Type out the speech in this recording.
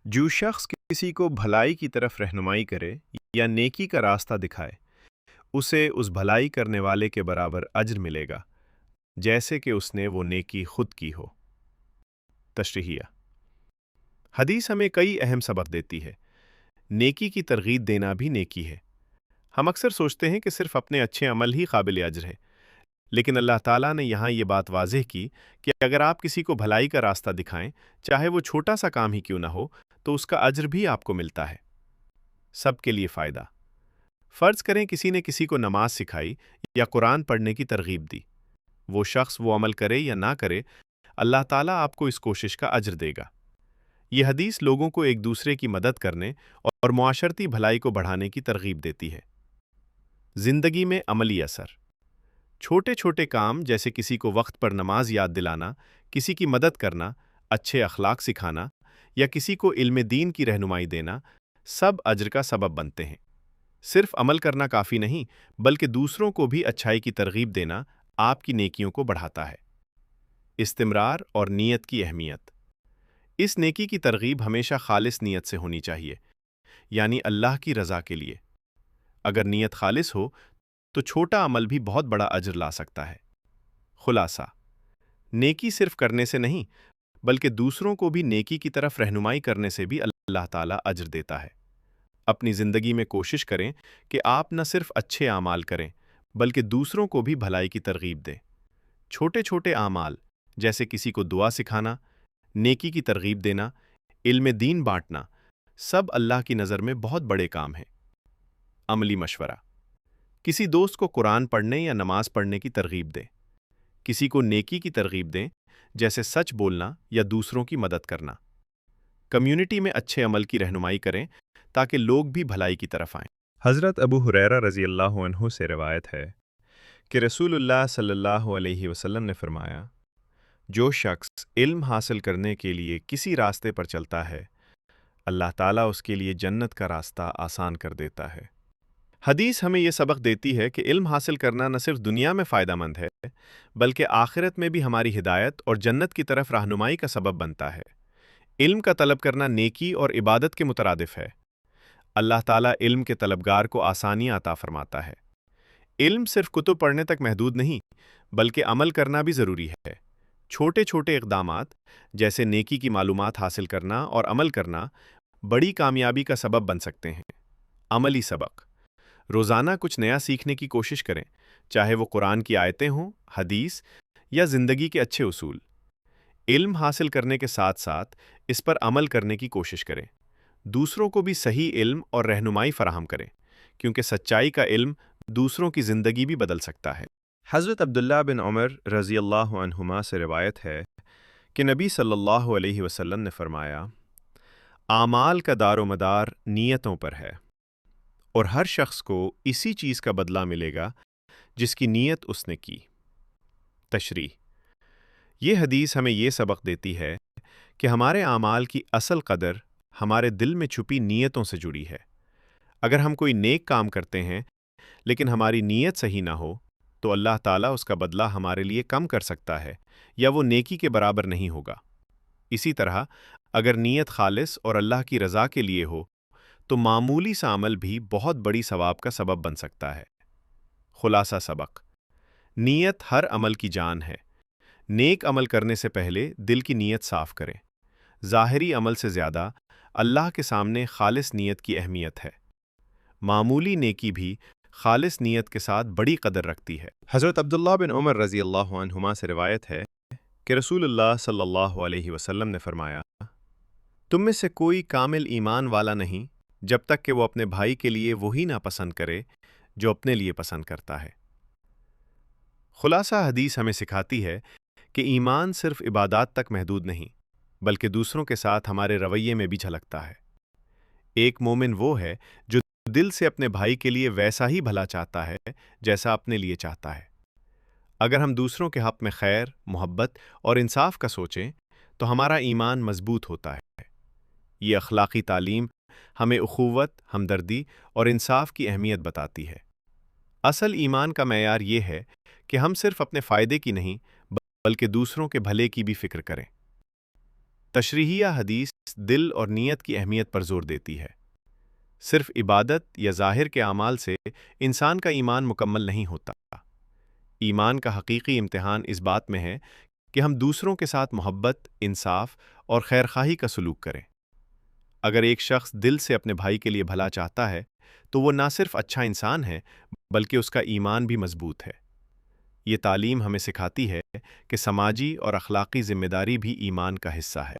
जो शख्स किसी को भलाई की तरफ रहनुमाई करे या नेकी का रास्ता दिखाए, उसे उस भलाई करने वाले के बराबर अज्र मिलेगा, जैसे कि उसने वो नेकी खुद की हो। तशरीहिया। हदीस हमें कई अहम सबक देती है। नेकी की तरगीब देना भी नेकी है। हम अक्सर सोचते हैं कि सिर्फ अपने अच्छे अमल ही काबिल अज्र है, लेकिन अल्लाह ताला ने यहाँ ये बात वाज़ेह की कि अगर आप किसी को भलाई का रास्ता दिखाएं, चाहे वो छोटा सा काम ही क्यों ना हो, तो उसका अज्र भी आपको मिलता है। सबके लिए फ़ायदा। फ़र्ज़ करें किसी ने किसी को नमाज सिखाई या कुरान पढ़ने की तरगीब दी। वो शख्स वो अमल करे या ना करे, अल्लाह ताला आपको इस कोशिश का अज्र देगा। ये हदीस लोगों को एक दूसरे की मदद करने और मुआशरती भलाई को बढ़ाने की तरगीब देती है। ज़िंदगी में अमली असर। छोटे छोटे काम जैसे किसी को वक्त पर नमाज याद दिलाना, किसी की मदद करना, अच्छे अखलाक सिखाना या किसी को इल्म दीन की रहनुमाई देना, सब अज्र का सबब बनते हैं। सिर्फ अमल करना काफ़ी नहीं, बल्कि दूसरों को भी अच्छाई की तरगीब देना आपकी नेकियों को बढ़ाता है। इस्तिमरार और नीयत की अहमियत। इस नेकी की तरगीब हमेशा खालिस नीयत से होनी चाहिए, यानी अल्लाह की रज़ा के लिए। अगर नीयत खालिस हो तो छोटा अमल भी बहुत बड़ा अज्र ला सकता है। खुलासा। नेकी सिर्फ करने से नहीं, बल्कि दूसरों को भी नेकी की तरफ रहनुमाई करने से भी अल्लाह ताला अज्र देता है। अपनी ज़िंदगी में कोशिश करें कि आप न सिर्फ अच्छे आमाल करें, बल्कि दूसरों को भी भलाई की तरगीब दें। छोटे छोटे आमाल जैसे किसी को दुआ सिखाना, नेकी की तरगीब देना, इल्म दीन बांटना, सब अल्लाह की नज़र में बहुत बड़े काम हैं। अमली मशवरा। किसी दोस्त को कुरान पढ़ने या नमाज पढ़ने की तरगीब दें। किसी को नेकी की तरगीब दें, जैसे सच बोलना या दूसरों की मदद करना। कम्युनिटी में अच्छे अमल की रहनुमाई करें ताकि लोग भी भलाई की तरफ आएं। हज़रत अबू हुरैरा रज़ी अल्लाह अन्हु से रिवायत है कि रसूलुल्लाह सल्लल्लाहु अलैहि वसल्लम ने फरमाया, जो शख्स इल्म हासिल करने के लिए किसी रास्ते पर चलता है, अल्लाह ताला उसके लिए जन्नत का रास्ता आसान कर देता है। हदीस हमें यह सबक देती है कि इल्म हासिल करना न सिर्फ दुनिया में फ़ायदेमंद है, बल्कि आखिरत में भी हमारी हिदायत और जन्नत की तरफ रहनुमाई का सबब बनता है। इल्म का तलब करना नेकी और इबादत के मुतरादिफ है। अल्लाह ताला इल्म के तलबगार को आसानियाँ अता फरमाता है। इल्म सिर्फ कुतुब पढ़ने तक महदूद नहीं, बल्कि अमल करना भी ज़रूरी है। छोटे छोटे इक़दामात जैसे नेकी की मालूमात हासिल करना और अमल करना बड़ी कामयाबी का सबब बन सकते हैं। अमली सबक। रोज़ाना कुछ नया सीखने की कोशिश करें, चाहे वो कुरान की आयतें हों, हदीस या ज़िंदगी के अच्छे उसूल। इल्म हासिल करने के साथ साथ इस पर अमल करने की कोशिश करें। दूसरों को भी सही इल्म और रहनुमाई फराहम करें, क्योंकि सच्चाई का इल्म दूसरों की ज़िंदगी भी बदल सकता है। हज़रत अब्दुल्ला बिन उमर रज़ी अल्लाह अन्हुमा से रिवायत है कि नबी सल्लल्लाहु अलैहि वसल्लम ने फरमाया, आमाल का दारोमदार नीयतों पर है, और हर शख्स को इसी चीज़ का बदला मिलेगा जिसकी नीयत उसने की। तशरीह। ये हदीस हमें ये सबक देती है कि हमारे आमाल की असल कदर हमारे दिल में छुपी नीयतों से जुड़ी है। अगर हम कोई नेक काम करते हैं लेकिन हमारी नीयत सही ना हो, तो अल्लाह ताला उसका बदला हमारे लिए कम कर सकता है या वो नेकी के बराबर नहीं होगा। इसी तरह अगर नीयत खालिस और अल्लाह की रज़ा के लिए हो, तो मामूली सा अमल भी बहुत बड़ी सवाब का सबब बन सकता है। खुलासा सबक। नीयत हर अमल की जान है। नेक अमल करने से पहले दिल की नीयत साफ करें। ज़ाहिरी अमल से ज़्यादा अल्लाह के सामने खालिस नीयत की अहमियत है। मामूली नेकी भी खालिस नीयत के साथ बड़ी कदर रखती है। हज़रत अब्दुल्ला बिन उमर रज़ी अल्लाह अन्हुमा से रिवायत है कि रसूलुल्लाह सल्लल्लाहु अलैहि वसल्लम ने फरमाया, तुम में से कोई कामिल ईमान वाला नहीं जब तक कि वो अपने भाई के लिए वही ना पसंद करे जो अपने लिए पसंद करता है। खुलासा हदीस हमें सिखाती है कि ईमान सिर्फ इबादत तक महदूद नहीं, बल्कि दूसरों के साथ हमारे रवैये में भी झलकता है। एक मोमिन वो है जो दिल से अपने भाई के लिए वैसा ही भला चाहता है जैसा अपने लिए चाहता है। अगर हम दूसरों के हक़ में खैर, मोहब्बत और इंसाफ का सोचें, तो हमारा ईमान मजबूत होता है। ये अखलाक़ी तालीम हमें उख़ुव्वत, हमदर्दी और इंसाफ की अहमियत बताती है। असल ईमान का मेयार ये है कि हम सिर्फ अपने फ़ायदे की नहीं, बल्कि दूसरों के भले की भी फ़िक्र करें। تشریحیہ حدیث دل اور نیت کی اہمیت پر زور دیتی ہے۔ صرف عبادت یا ظاہر کے اعمال سے انسان کا ایمان مکمل نہیں ہوتا۔ ایمان کا حقیقی امتحان اس بات میں ہے کہ ہم دوسروں کے ساتھ محبت، انصاف اور خیرخواہی کا سلوک کریں۔ اگر ایک شخص دل سے اپنے بھائی کے لیے بھلا چاہتا ہے تو وہ نہ صرف اچھا انسان ہے بلکہ اس کا ایمان بھی مضبوط ہے۔ یہ تعلیم ہمیں سکھاتی ہے کہ سماجی اور اخلاقی ذمہ داری بھی ایمان کا حصہ ہے۔